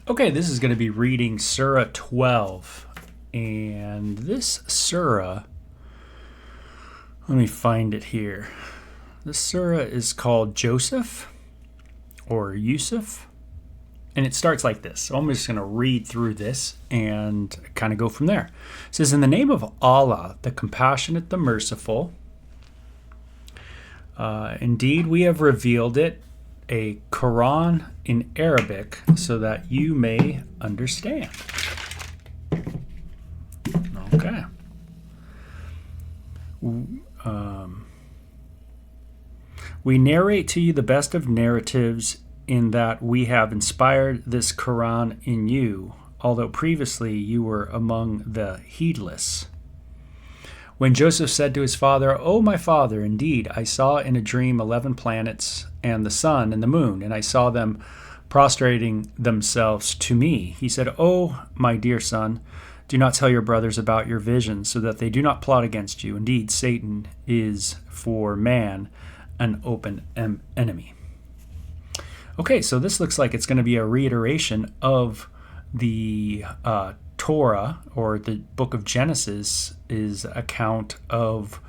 Okay, this is going to be reading Sura 12. And this Sura, let me find it here. This Sura is called Joseph or Yusuf. And it starts like this. So I'm just going to read through this and kind of go from there. It says, "In the name of Allah, the compassionate, the merciful, indeed we have revealed it, a Quran in Arabic, so that you may understand." Okay. We narrate to you the best of narratives in that we have inspired this Quran in you, although previously you were among the heedless. When Joseph said to his father, "O my father, indeed, I saw in a dream 11 planets and the sun and the moon, and I saw them prostrating themselves to me," he said, "O my dear son, do not tell your brothers about your visions, so that they do not plot against you. Indeed, Satan is for man an open enemy." Okay, so this looks like it's going to be a reiteration of the Torah, or the book of Genesis, is account of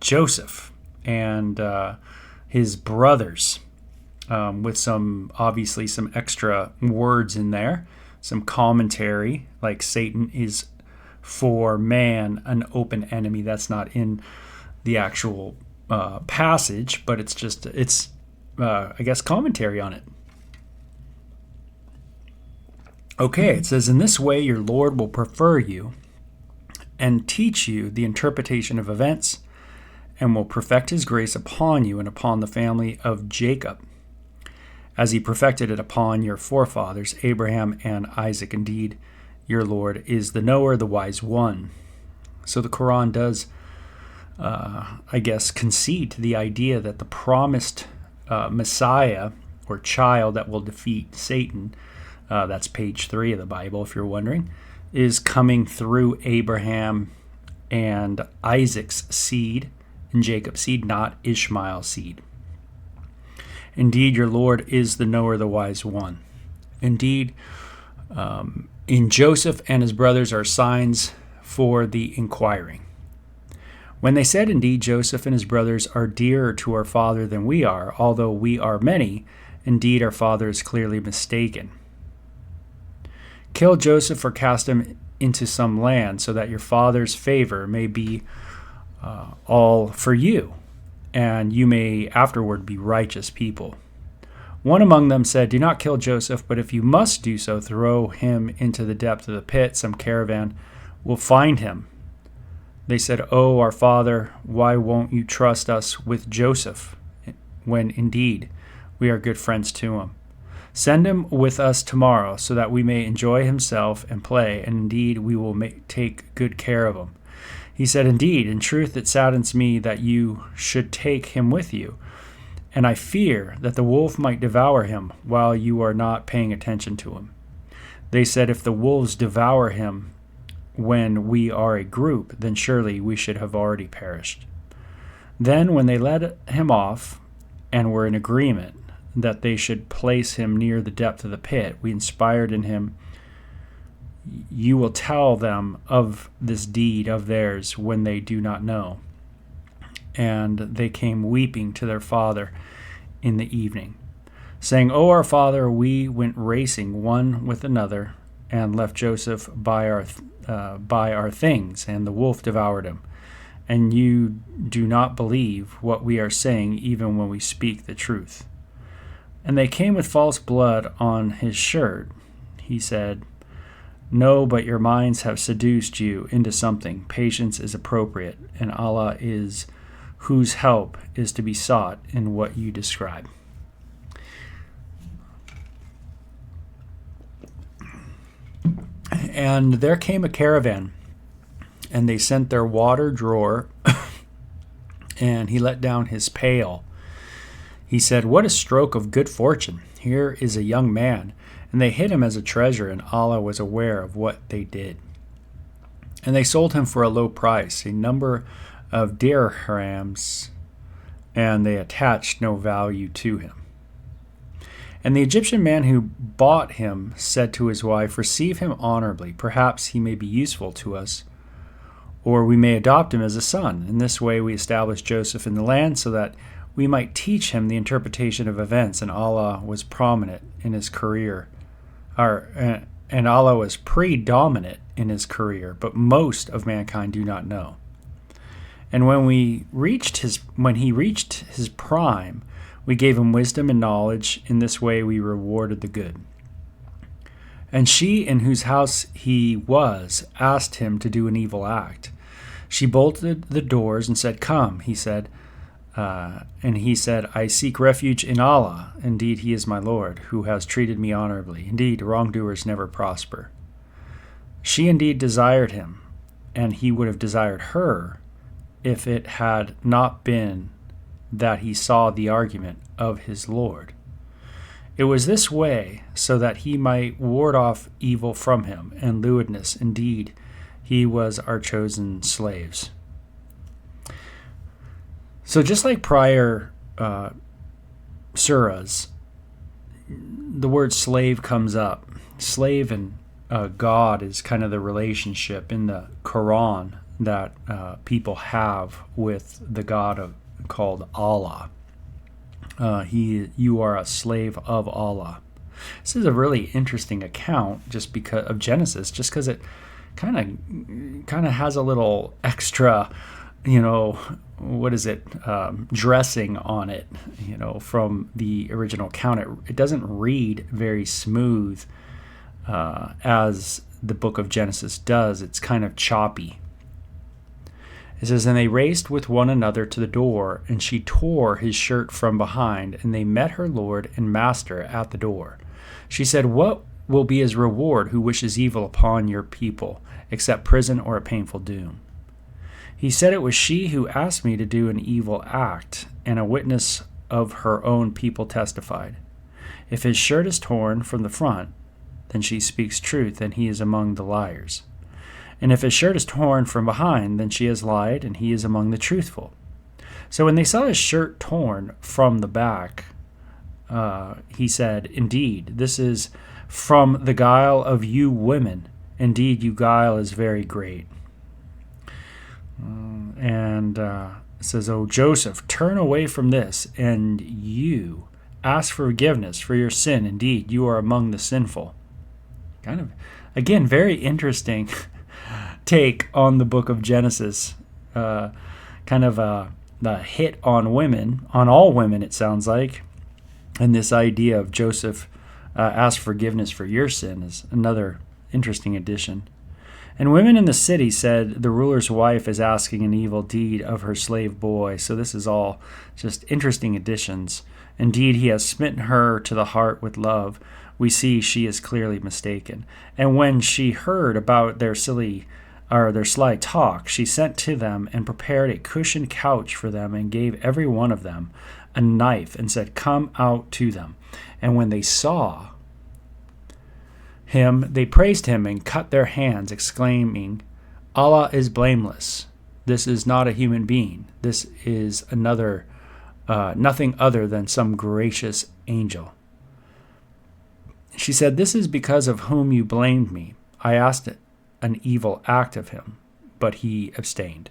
Joseph and his brothers, with obviously some extra words in there, some commentary, like Satan is for man an open enemy. That's not in the actual passage, but it's I guess commentary on it. Okay, it says, "In this way your Lord will prefer you and teach you the interpretation of events, and will perfect his grace upon you and upon the family of Jacob, as he perfected it upon your forefathers, Abraham and Isaac. Indeed, your Lord is the knower, the wise one." So the Quran does, I guess, concede to the idea that the promised Messiah or child that will defeat Satan, that's page 3 of the Bible, if you're wondering, is coming through Abraham and Isaac's seed and Jacob's seed, not Ishmael's seed. "Indeed, your Lord is the knower, the wise one." Indeed, in Joseph and his brothers are signs for the inquiring. When they said, "Indeed, Joseph and his brothers are dearer to our father than we are, although we are many, indeed our father is clearly mistaken. Kill Joseph or cast him into some land, so that your father's favor may be all for you, and you may afterward be righteous people." One among them said, "Do not kill Joseph, but if you must do so, throw him into the depth of the pit. Some caravan will find him." They said, "Oh, our father, why won't you trust us with Joseph, when indeed we are good friends to him? Send him with us tomorrow, so that we may enjoy himself and play, and indeed we will take good care of him." He said, "Indeed, in truth it saddens me that you should take him with you, and I fear that the wolf might devour him while you are not paying attention to him." They said, "If the wolves devour him when we are a group, then surely we should have already perished." Then when they led him off and were in agreement that they should place him near the depth of the pit, we inspired in him, "You will tell them of this deed of theirs when they do not know." And they came weeping to their father in the evening, saying, "O our father, we went racing one with another and left Joseph by our things, and the wolf devoured him. And you do not believe what we are saying, even when we speak the truth." And they came with false blood on his shirt. He said, "No, but your minds have seduced you into something. Patience is appropriate, and Allah is whose help is to be sought in what you describe." And there came a caravan, and they sent their water drawer, and he let down his pail. He said, "What a stroke of good fortune! Here is a young man." And they hid him as a treasure, and Allah was aware of what they did. And they sold him for a low price, a number of dirhams, and they attached no value to him. And the Egyptian man who bought him said to his wife, "Receive him honorably. Perhaps he may be useful to us, or we may adopt him as a son. In this way we established Joseph in the land so that we might teach him the interpretation of events." And Allah was prominent in his career. And Allah was predominant in his career, but most of mankind do not know. And when he reached his prime, we gave him wisdom and knowledge. In this way we rewarded the good. And she in whose house he was asked him to do an evil act. She bolted the doors and said, "Come," he said. And he said, "I seek refuge in Allah. Indeed, he is my Lord, who has treated me honorably. Indeed, wrongdoers never prosper." She indeed desired him, and he would have desired her if it had not been that he saw the argument of his Lord. It was this way so that he might ward off evil from him and lewdness. Indeed, he was our chosen slaves. So just like prior surahs, the word slave comes up. Slave and God is kind of the relationship in the Quran that people have with the God called Allah. You are a slave of Allah. This is a really interesting account just because of Genesis, just because it kind of has a little extra, dressing on it, from the original account. It doesn't read very smooth as the book of Genesis does. It's kind of choppy. It says, "And they raced with one another to the door, and she tore his shirt from behind, and they met her lord and master at the door. She said, 'What will be his reward who wishes evil upon your people, except prison or a painful doom?' He said, 'It was she who asked me to do an evil act,' and a witness of her own people testified. 'If his shirt is torn from the front, then she speaks truth, and he is among the liars. And if his shirt is torn from behind, then she has lied, and he is among the truthful.' So when they saw his shirt torn from the back, he said, 'Indeed, this is from the guile of you women. Indeed, you guile is very great.' And it says, 'O Joseph, turn away from this, and you ask forgiveness for your sin. Indeed, you are among the sinful.'" Kind of, again, very interesting take on the book of Genesis. The hit on women, on all women, it sounds like. And this idea of Joseph ask forgiveness for your sin is another interesting addition. "And women in the city said, 'The ruler's wife is asking an evil deed of her slave boy.'" So this is all just interesting additions. "Indeed, he has smitten her to the heart with love. We see she is clearly mistaken. And when she heard about their sly talk, she sent to them and prepared a cushioned couch for them and gave every one of them a knife and said, 'Come out to them.' And when they saw him, they praised him and cut their hands, exclaiming, 'Allah is blameless. This is not a human being. This is nothing other than some gracious angel.' She said, 'This is because of whom you blamed me. I asked an evil act of him, but he abstained.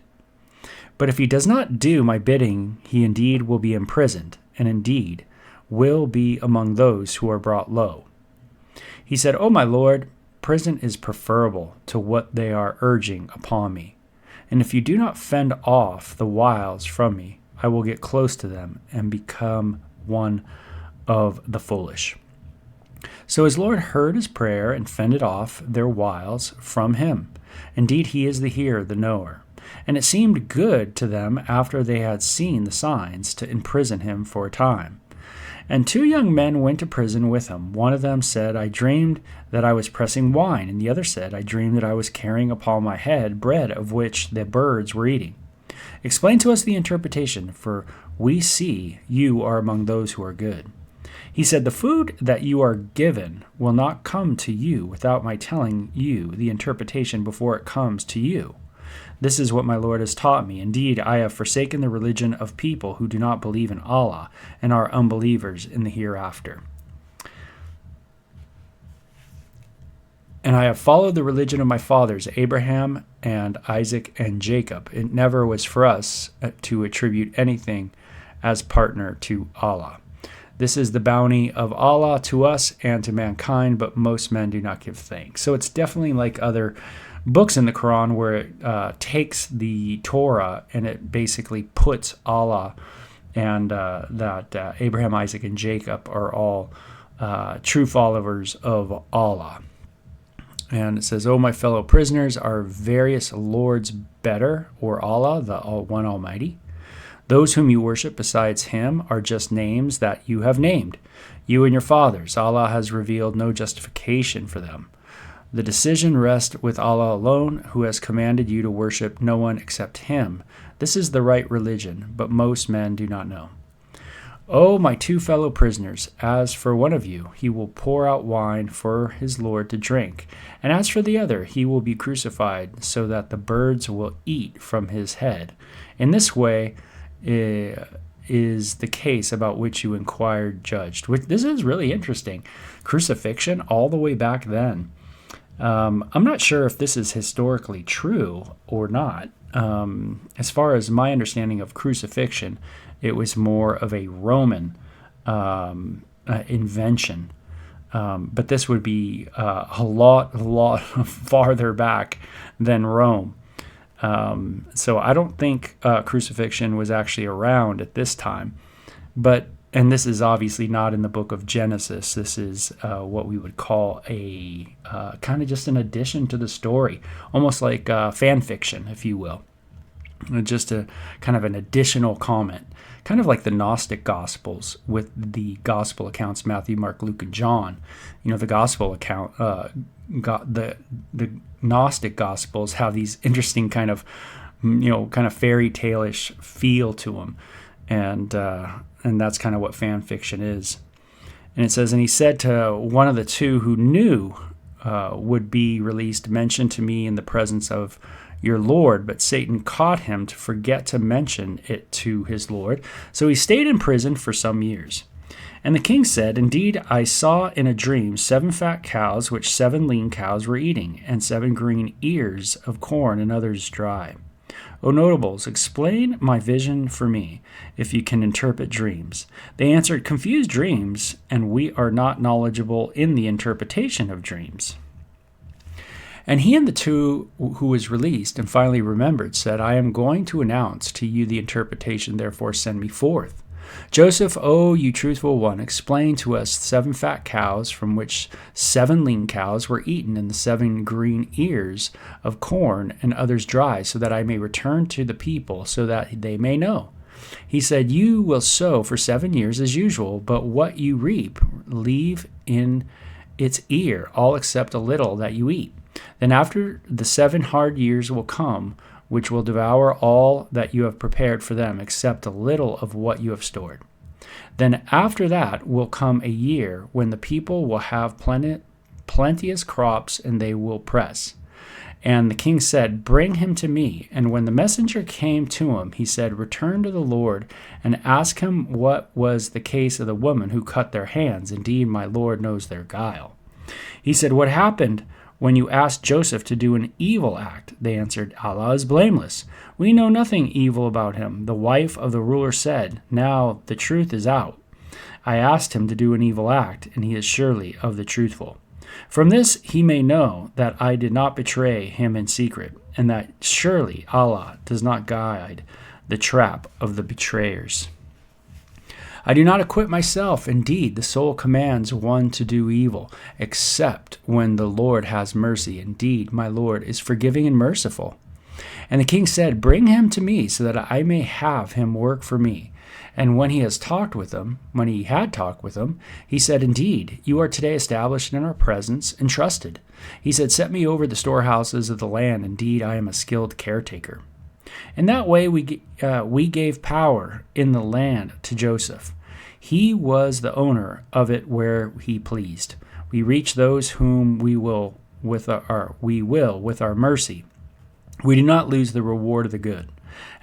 But if he does not do my bidding, he indeed will be imprisoned, and indeed will be among those who are brought low.' He said, 'O my Lord, prison is preferable to what they are urging upon me. And if you do not fend off the wiles from me, I will get close to them and become one of the foolish.' So his Lord heard his prayer and fended off their wiles from him. Indeed, he is the hearer, the knower. And it seemed good to them after they had seen the signs to imprison him for a time. And 2 young men went to prison with him. One of them said, 'I dreamed that I was pressing wine.' And the other said, 'I dreamed that I was carrying upon my head bread of which the birds were eating. Explain to us the interpretation, for we see you are among those who are good.' He said, 'The food that you are given will not come to you without my telling you the interpretation before it comes to you. This is what my Lord has taught me. Indeed, I have forsaken the religion of people who do not believe in Allah and are unbelievers in the hereafter.' And I have followed the religion of my fathers, Abraham and Isaac and Jacob. It never was for us to attribute anything as partner to Allah. This is the bounty of Allah to us and to mankind, but most men do not give thanks. So it's definitely like other books in the Quran where it takes the Torah and it basically puts Allah and that Abraham, Isaac, and Jacob are all true followers of Allah. And it says, "O my fellow prisoners, are various lords better, or Allah, the One Almighty? Those whom you worship besides Him are just names that you have named, you and your fathers. Allah has revealed no justification for them. The decision rests with Allah alone, who has commanded you to worship no one except Him. This is the right religion, but most men do not know. O my two fellow prisoners, as for one of you, he will pour out wine for his Lord to drink, and as for the other, he will be crucified, so that the birds will eat from his head. In this way is the case about which you inquired judged." This is really interesting. Crucifixion all the way back then. I'm not sure if this is historically true or not. As far as my understanding of crucifixion, it was more of a Roman invention. But this would be a lot farther back than Rome. So I don't think crucifixion was actually around at this time. And this is obviously not in the book of Genesis. This is what we would call a kind of just an addition to the story, almost like fan fiction, if you will. Just a kind of an additional comment, kind of like the Gnostic Gospels with the Gospel accounts, Matthew, Mark, Luke, and John. The Gospel account, the Gnostic Gospels have these interesting kind of fairy tale-ish feel to them, and that's kind of what fan fiction is. And it says, "And he said to one of the two who knew would be released, mention to me in the presence of your Lord, but Satan caught him to forget to mention it to his Lord. So he stayed in prison for some years. And the king said, Indeed, I saw in a dream 7 fat cows, which 7 lean cows were eating, and 7 green ears of corn and others dry. O notables, explain my vision for me, if you can interpret dreams. They answered, Confused dreams, and we are not knowledgeable in the interpretation of dreams. And he and the two who was released and finally remembered said, I am going to announce to you the interpretation, therefore send me forth. Joseph, O you truthful one, explain to us 7 fat cows from which 7 lean cows were eaten and the 7 green ears of corn and others dry, so that I may return to the people so that they may know. He said, You will sow for 7 years as usual, but what you reap, leave in its ear, all except a little that you eat. Then after the 7 hard years will come, which will devour all that you have prepared for them, except a little of what you have stored. Then after that will come a year when the people will have plenteous crops, and they will press. And the king said, Bring him to me. And when the messenger came to him, he said, Return to the Lord, and ask him what was the case of the woman who cut their hands. Indeed, my Lord knows their guile. He said, What happened when you asked Joseph to do an evil act? They answered, Allah is blameless. We know nothing evil about him. The wife of the ruler said, Now the truth is out. I asked him to do an evil act, and he is surely of the truthful. From this he may know that I did not betray him in secret, and that surely Allah does not guide the trap of the betrayers. I do not acquit myself. Indeed, the soul commands one to do evil, except when the Lord has mercy. Indeed, my Lord is forgiving and merciful. And the king said, Bring him to me, so that I may have him work for me. And when he had talked with him, he said, Indeed, you are today established in our presence and trusted. He said, Set me over the storehouses of the land. Indeed, I am a skilled caretaker. In that way we gave power in the land to Joseph. He was the owner of it where he pleased. We reach those whom we will with our mercy. We do not lose the reward of the good.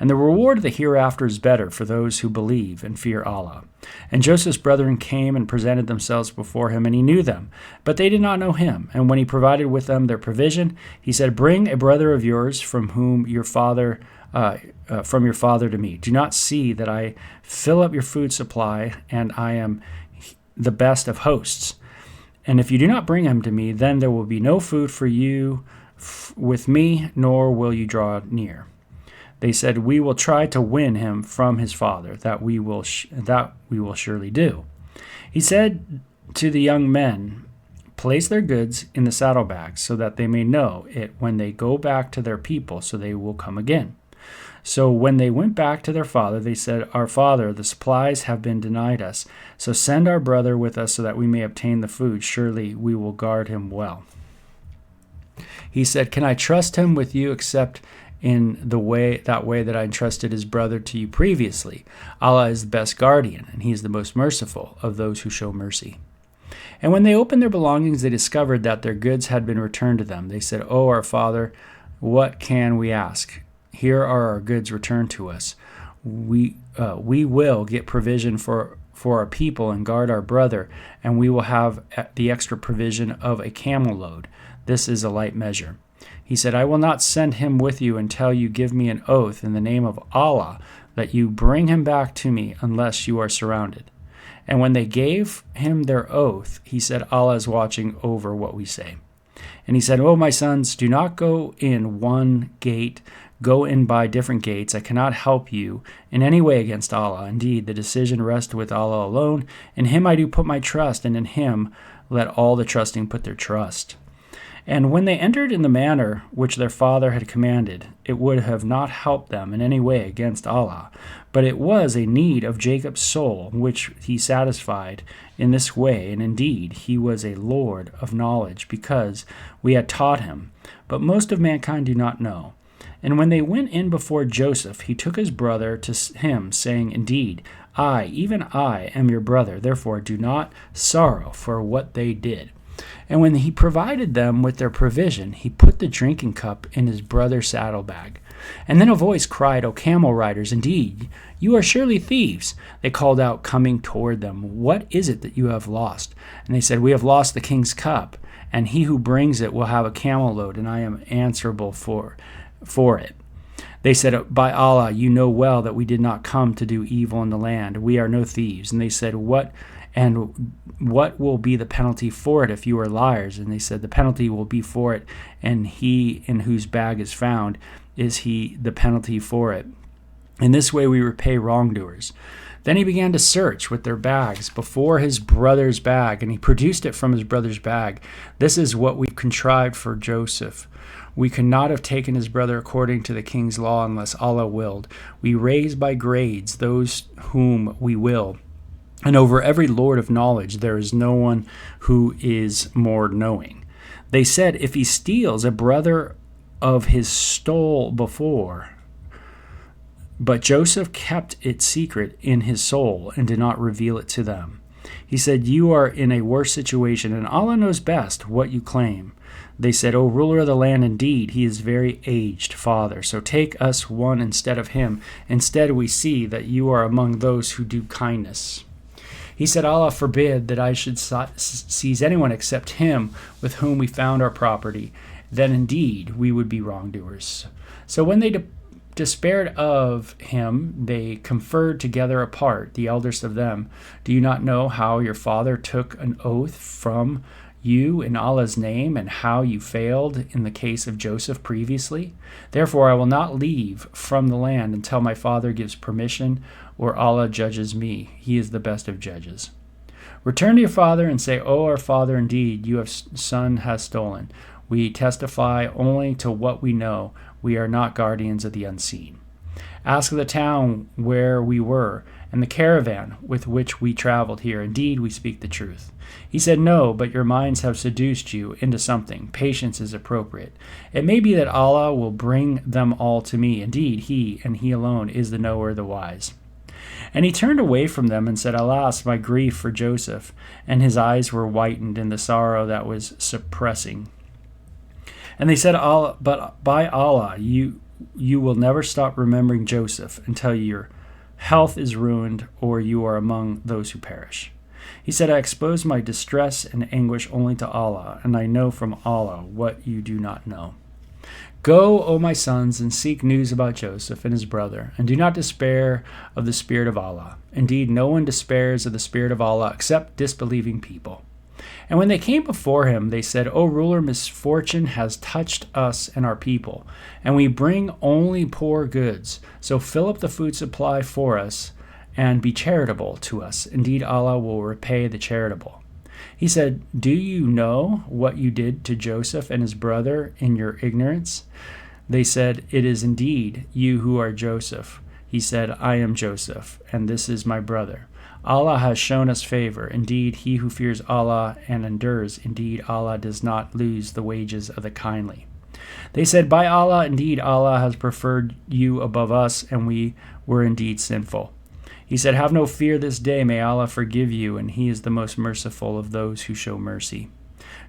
And the reward of the hereafter is better for those who believe and fear Allah. And Joseph's brethren came and presented themselves before him, and he knew them, but they did not know him. And when he provided with them their provision, he said, "Bring a brother of yours from your father to me. Do not see that I fill up your food supply, and I am the best of hosts. And if you do not bring him to me, then there will be no food for you with me, nor will you draw near." They said, "We will try to win him from his father. That we will surely do." He said to the young men, "Place their goods in the saddlebags, so that they may know it when they go back to their people, so they will come again." So when they went back to their father, they said, "Our father, the supplies have been denied us. So send our brother with us, so that we may obtain the food. Surely we will guard him well." He said, "Can I trust him with you except in that way that I entrusted his brother to you previously? Allah is the best guardian, and he is the most merciful of those who show mercy." And when they opened their belongings, they discovered that their goods had been returned to them. They said, "Oh, our father, what can we ask? Here are our goods returned to us. We will get provision for our people and guard our brother, and we will have the extra provision of a camel load. This is a light measure." He said, "I will not send him with you until you give me an oath in the name of Allah that you bring him back to me unless you are surrounded." And when they gave him their oath, he said, "Allah is watching over what we say." And he said, "Oh, my sons, do not go in one gate. Go in by different gates. I cannot help you in any way against Allah. Indeed, the decision rests with Allah alone. In him I do put my trust, and in him let all the trusting put their trust." And when they entered in the manner which their father had commanded, it would have not helped them in any way against Allah, but it was a need of Jacob's soul which he satisfied in this way, and indeed he was a Lord of knowledge, because we had taught him, but most of mankind do not know. And when they went in before Joseph, he took his brother to him, saying, "Indeed, I, even I, am your brother, therefore do not sorrow for what they did." And when he provided them with their provision, he put the drinking cup in his brother's saddlebag. And then a voice cried, "O camel riders, indeed, you are surely thieves." They called out, coming toward them, "What is it that you have lost?" And they said, "We have lost the king's cup, and he who brings it will have a camel load, and I am answerable for it." They said, "By Allah, you know well that we did not come to do evil in the land. We are no thieves." And they said, "What will be the penalty for it if you are liars?" And they said, "The penalty will be for it, and he in whose bag is found is he the penalty for it. In this way we repay wrongdoers." Then he began to search with their bags before his brother's bag, and he produced it from his brother's bag. "This is what we contrived for Joseph. We could not have taken his brother according to the king's law unless Allah willed. We raise by grades those whom we will. And over every lord of knowledge there is no one who is more knowing." They said, "If he steals, a brother of his stole before." But Joseph kept it secret in his soul and did not reveal it to them. He said, "You are in a worse situation, and Allah knows best what you claim." They said, "O ruler of the land, indeed, he is very aged father, so take us one instead of him. Instead we see that you are among those who do kindness." He said, "Allah forbid that I should seize anyone except him with whom we found our property. Then indeed we would be wrongdoers." So when they despaired of him, they conferred together apart, the eldest of them. "Do you not know how your father took an oath from you in Allah's name, and how you failed in the case of Joseph previously? Therefore I will not leave from the land until my father gives permission, or Allah judges me. He is the best of judges. Return to your father and say, 'O our father, indeed, your son has stolen. We testify only to what we know. We are not guardians of the unseen. Ask the town where we were, and the caravan with which we traveled here. Indeed, we speak the truth.' He said, 'No, but your minds have seduced you into something. Patience is appropriate. It may be that Allah will bring them all to me. Indeed, he, and he alone, is the knower, the wise.' And he turned away from them and said, 'Alas, my grief for Joseph!' And his eyes were whitened in the sorrow that was suppressing. And they said, 'But by Allah, you will never stop remembering Joseph until your health is ruined or you are among those who perish. He said, I expose my distress and anguish only to Allah, and I know from Allah what you do not know. Go, O my sons, and seek news about Joseph and his brother, and do not despair of the Spirit of Allah. Indeed, no one despairs of the Spirit of Allah except disbelieving people. And when they came before him, they said, O ruler, misfortune has touched us and our people, and we bring only poor goods. So fill up the food supply for us, and be charitable to us. Indeed, Allah will repay the charitable. He said, do you know what you did to Joseph and his brother in your ignorance? They said, it is indeed you who are Joseph. He said, I am Joseph, and this is my brother. Allah has shown us favor. Indeed, he who fears Allah and endures, indeed, Allah does not lose the wages of the kindly. They said, by Allah, indeed, Allah has preferred you above us, and we were indeed sinful. He said, have no fear this day, may Allah forgive you, and he is the most merciful of those who show mercy.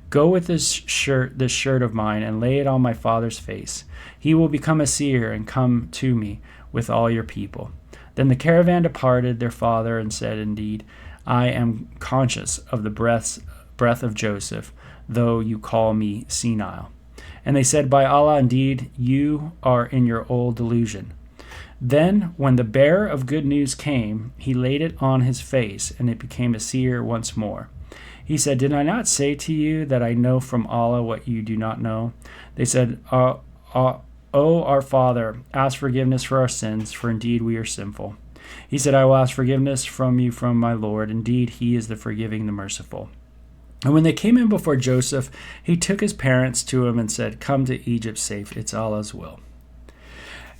Go with this shirt of mine, and lay it on my father's face. He will become a seer and come to me with all your people. Then the caravan departed their father and said, indeed, I am conscious of the breath of Joseph, though you call me senile. And they said, by Allah, indeed, you are in your old delusion. Then, when the bearer of good news came, he laid it on his face, and it became a seer once more. He said, did I not say to you that I know from Allah what you do not know? They said, O our Father, ask forgiveness for our sins, for indeed we are sinful. He said, I will ask forgiveness from you from my Lord. Indeed, he is the forgiving, the merciful. And when they came in before Joseph, he took his parents to him and said, come to Egypt safe, it's Allah's will.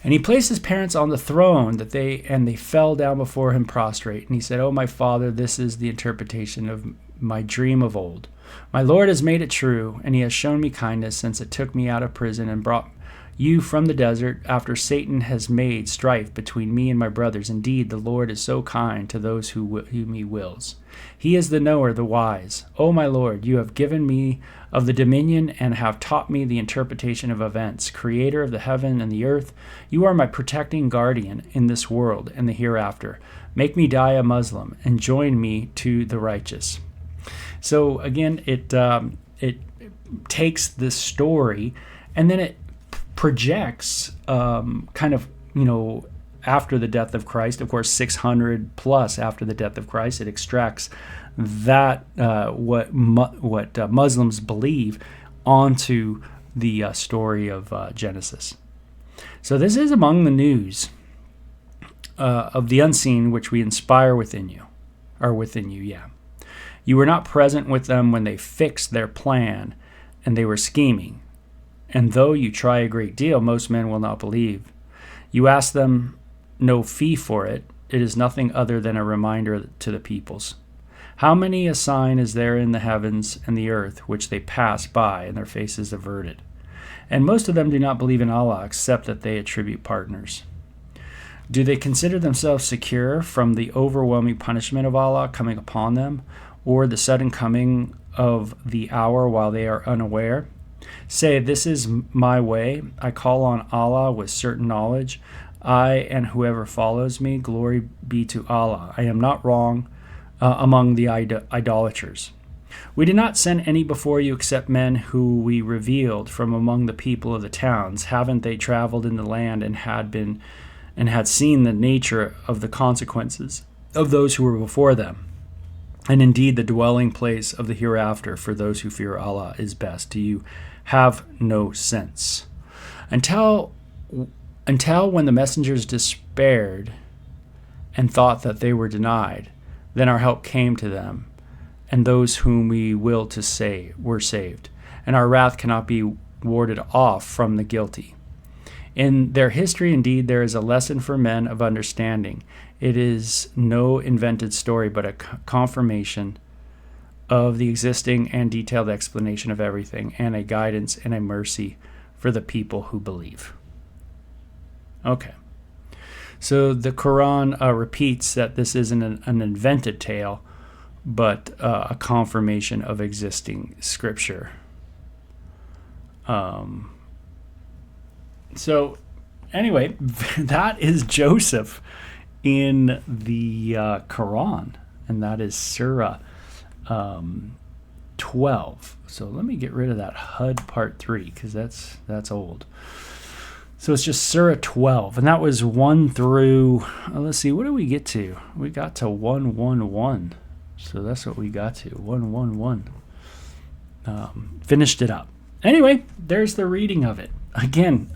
And he placed his parents on the throne, and they fell down before him prostrate. And he said, O my father, this is the interpretation of my dream of old. My Lord has made it true, and he has shown me kindness since it took me out of prison and brought you from the desert after Satan has made strife between me and my brothers. Indeed, the Lord is so kind to those whom he wills. He is the knower, the wise. O my Lord, you have given me of the dominion and have taught me the interpretation of events. Creator of the heaven and the earth, you are my protecting guardian in this world and the hereafter. Make me die a Muslim and join me to the righteous. So again, it takes this story and then it projects after the death of Christ, of course 600 plus after the death of Christ, it extracts that what Muslims believe onto the story of Genesis. So this is among the news of the unseen which we inspire within you. You were not present with them when they fixed their plan and they were scheming. And though you try a great deal, most men will not believe. You ask them no fee for it. It is nothing other than a reminder to the peoples. How many a sign is there in the heavens and the earth which they pass by and their faces averted? And most of them do not believe in Allah except that they attribute partners. Do they consider themselves secure from the overwhelming punishment of Allah coming upon them, or the sudden coming of the hour while they are unaware? Say, this is my way. I call on Allah with certain knowledge. I and whoever follows me, glory be to Allah. I am not wrong among the idolaters. We did not send any before you except men who we revealed from among the people of the towns. Haven't they traveled in the land and had seen the nature of the consequences of those who were before them? And indeed, the dwelling place of the hereafter for those who fear Allah is best. Do you have no sense? Until when the messengers despaired and thought that they were denied, then our help came to them, and those whom we willed to save were saved, and our wrath cannot be warded off from the guilty. In their history, indeed, there is a lesson for men of understanding. It is no invented story, but a confirmation of the existing and detailed explanation of everything, and a guidance and a mercy for the people who believe. Okay. So the Quran repeats that this isn't an invented tale, but a confirmation of existing scripture. So anyway, that is Joseph in the Quran, and that is Surah 12. So let me get rid of that HUD part 3 because that's old. So it's just Surah 12, and that was 1 through, let's see, what did we get to? We got to 111. So that's what we got to, 111. Finished it up. Anyway, there's the reading of it. Again,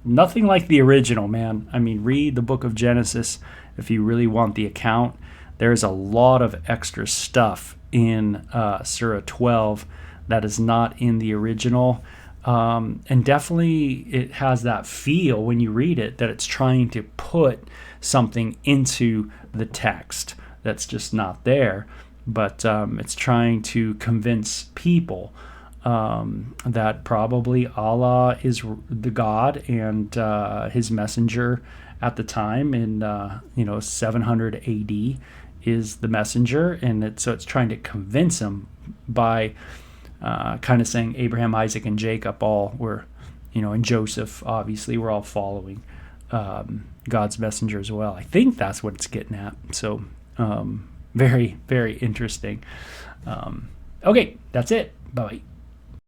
nothing like the original, man. I mean, read the book of Genesis if you really want the account. There's a lot of extra stuff in Surah 12 that is not in the original. And definitely it has that feel when you read it that it's trying to put something into the text that's just not there. But it's trying to convince people that probably Allah is the God and his messenger at the time in 700 AD is the messenger, and so it's trying to convince them by kind of saying Abraham, Isaac, and Jacob all were, and Joseph obviously were all following God's messenger as well. I think that's what it's getting at. So very, very interesting. Okay, that's it. Bye.